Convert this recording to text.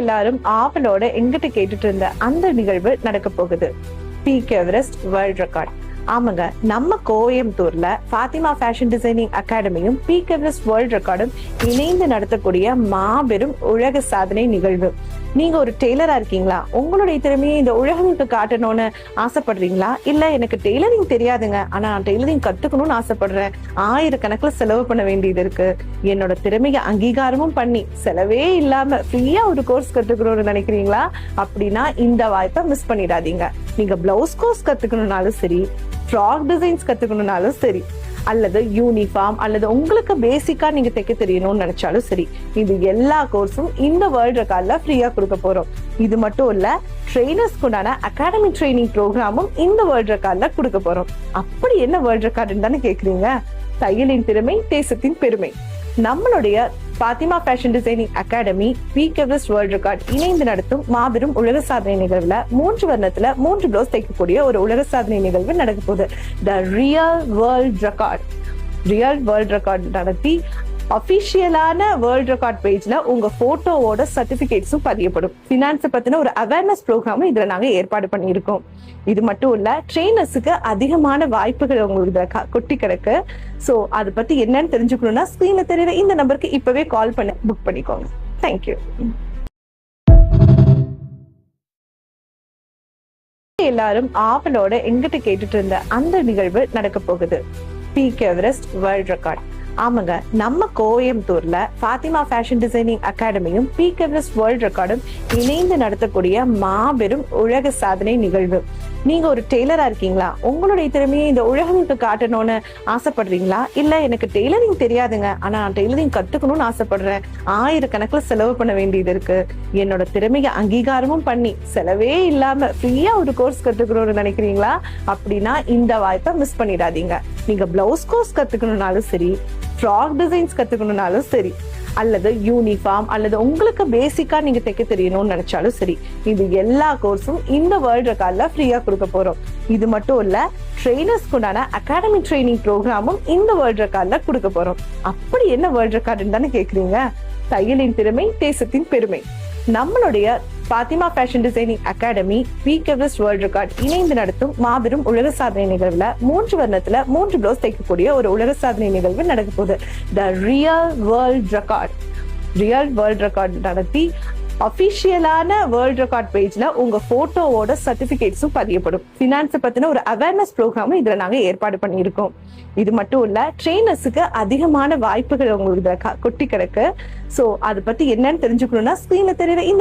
எல்லாரும் ஆவலோட எங்கிட்ட கேட்டுட்டு இருந்த அந்த நிகழ்வு நடக்க போகுது. Peak Everest world record. ஆமாங்க, நம்ம கோயம்புத்தூர்ல ஃபாத்திமா ஃபேஷன் டிசைனிங் அகாடமியும் பீக் எவரெஸ்ட் வேர்ல்ட் ரெக்கார்டும் இணைந்து நடத்தக்கூடிய மாபெரும் உலக சாதனை நிகழ்வு. நீங்க ஒரு டெய்லரா இருக்கீங்களா? உங்களுடைய திறமையை இந்த உலகத்துக்கு காட்டணும்னு ஆசைப்படுறீங்களா? இல்ல எனக்கு டெய்லரிங் தெரியாதுங்க, ஆனா டெய்லரிங் கத்துக்கணும்னு ஆசைப்படுறேன், ஆயிரக்கணக்கில் செலவு பண்ண வேண்டியது இருக்கு, என்னோட திறமையை அங்கீகாரமும் பண்ணி செலவே இல்லாம ஃப்ரீயா ஒரு கோர்ஸ் கத்துக்கணும்னு நினைக்கிறீங்களா? அப்படின்னா இந்த வாய்ப்பை மிஸ் பண்ணிடாதீங்க. நீங்க பிளவுஸ் கோர்ஸ் கத்துக்கணும்னாலும் சரி, ஃப்ராக் டிசைன்ஸ் கத்துக்கணும்னாலும் சரி, அல்லது யூனிஃபார்ம், அல்லது உங்களுக்கு பேசிக்கா நீங்க தைக்க தெரியணும்னு நினைச்சாலும் சரி, இது எல்லா கோர்ஸும் இந்த வேர்ல்ட் ரெக்கார்ட்ல ஃப்ரீயா கொடுக்க போறோம். இது மட்டும் இல்ல, ட்ரெயினர்ஸ்க்குண்டான அகாடமி ட்ரைனிங் ப்ரோக்ராமும் இந்த வேர்ல்ட் ரெக்கார்ட்ல கொடுக்க போறோம். அப்படி என்ன வேர்ல்ட் ரெக்கார்டுன்னு தானே கேக்குறீங்க? தையலின் திறமை, தேசத்தின் பெருமை. நம்மளுடைய Fatima fashion designing academy peak Everest world record இணைந்து நடத்தும் மாபெரும் உலக சாதனை நிகழ்வுல 3 வர்ணத்துல 3 பிளவுஸ் தைக்கக்கூடிய ஒரு உலக சாதனை நிகழ்வு நடக்க போகுது. த ரியல் வேர்ல்ட் ரெக்கார்ட் நடத்தி அபிஷியலான வேர்ல்ட் ரெக்கார்ட் பேஜ்ல உங்க போட்டோவோட சர்டிபிகேட்ஸும் பதியப்படும். பினான்ஸ் பத்தின ஒரு அவேர்னஸ் ப்ரோக்ராமும் இதுல நாங்க ஏற்பாடு பண்ணியிருக்கோம். இது மட்டும் இல்ல, ட்ரெயினர்ஸுக்கு அதிகமான வாய்ப்புகள் உங்களுக்கு கொட்டி கிடக்கு. சோ அதை பத்தி என்னன்னு தெரிஞ்சுக்கணும்னா ஸ்கிரீன்ல தெரியற இந்த நம்பருக்கு இப்பவே கால் பண்ணி புக் பண்ணிக்கோங்க. தேங்க்யூ. எல்லாரும் ஆவலோட எங்கிட்ட கேட்டுட்டு இருந்த அந்த நிகழ்வு நடக்க போகுது. Peak Everest world record. ஆமாங்க, நம்ம கோயம்புத்தூர்ல ஃபாத்திமா ஃபேஷன் டிசைனிங் அகாடமியும் பீக் எவரெஸ்ட் வேர்ல்ட் ரெக்கார்டும் இணைந்து நடத்தக்கூடிய மாபெரும் உலக சாதனை நிகழ்வு. நீங்க ஒரு டெய்லரா இருக்கீங்களா? உங்களுடைய திறமையை இந்த உலகத்துக்கு காட்டணும்னு ஆசைப்படுறீங்களா? இல்ல எனக்கு டெய்லரிங் தெரியாதுங்க, ஆனா டெய்லரிங் கத்துக்கணும்னு ஆசைப்படுறேன், ஆயிரக்கணக்கில் செலவு பண்ண வேண்டியது இருக்கு, என்னோட திறமையை அங்கீகாரமும் பண்ணி செலவே இல்லாம ஃப்ரீயா ஒரு கோர்ஸ் கத்துக்கணும்னு நினைக்கிறீங்களா? அப்படின்னா இந்த வாய்ப்பை மிஸ் பண்ணிடாதீங்க. நீங்க பிளவுஸ் கோர்ஸ் கத்துக்கணும்னாலும் சரி, ஃப்ராக் டிசைன்ஸ் கத்துக்கணும்னாலும் சரி, அல்லது யூனிஃபார்ம், அல்லது உங்களுக்கு பேசிக்கா நீங்க தைக்க தெரியணும்னு நினைச்சாலும் சரி, இது எல்லா கோர்ஸும் இந்த வேர்ல்ட் ரெக்கார்ட்ல ஃப்ரீயா கொடுக்க போறோம். இது மட்டும் இல்ல, ட்ரெயினர்ஸ்க்குண்டான அகாடமி ட்ரைனிங் ப்ரோக்ராமும் இந்த வேர்ல்ட் ரெக்கார்ட்ல கொடுக்க போறோம். அப்படி என்ன வேர்ல்ட் ரெக்கார்டுன்னு தானே கேக்குறீங்க? தையலின் திறமை, தேசத்தின் பெருமை. நம்மளுடைய Fatima fashion designing academy peak Everest world record இணைந்து நடத்தும் மாபெரும் உலக சாதனை நிகழ்வுல 3 வர்ணத்துல 3 பிளவுஸ் தைக்கக்கூடிய ஒரு உலக சாதனை நிகழ்வு நடக்க போகுது. த ரியல் வேர்ல்ட் ரெக்கார்ட் நடத்தி அபிஷியலான வேர்ல்ட் ரெக்கார்ட் பேஜ்ல உங்க போட்டோவோட சர்டிபிகேட்ஸும் பதியப்படும். பினான்ஸ் பத்தின ஒரு அவேர்னஸ் ப்ரோக்ராமும் இதுல நாங்க ஏற்பாடு பண்ணியிருக்கோம். இது மட்டும் இல்ல, ட்ரெயினர்ஸுக்கு அதிகமான வாய்ப்புகள் உங்களுக்கு கொட்டி கிடக்கு. சோ அதை பத்தி என்னன்னு தெரிஞ்சுக்கணும்னா ஸ்கிரீன்ல தெரியற இந்த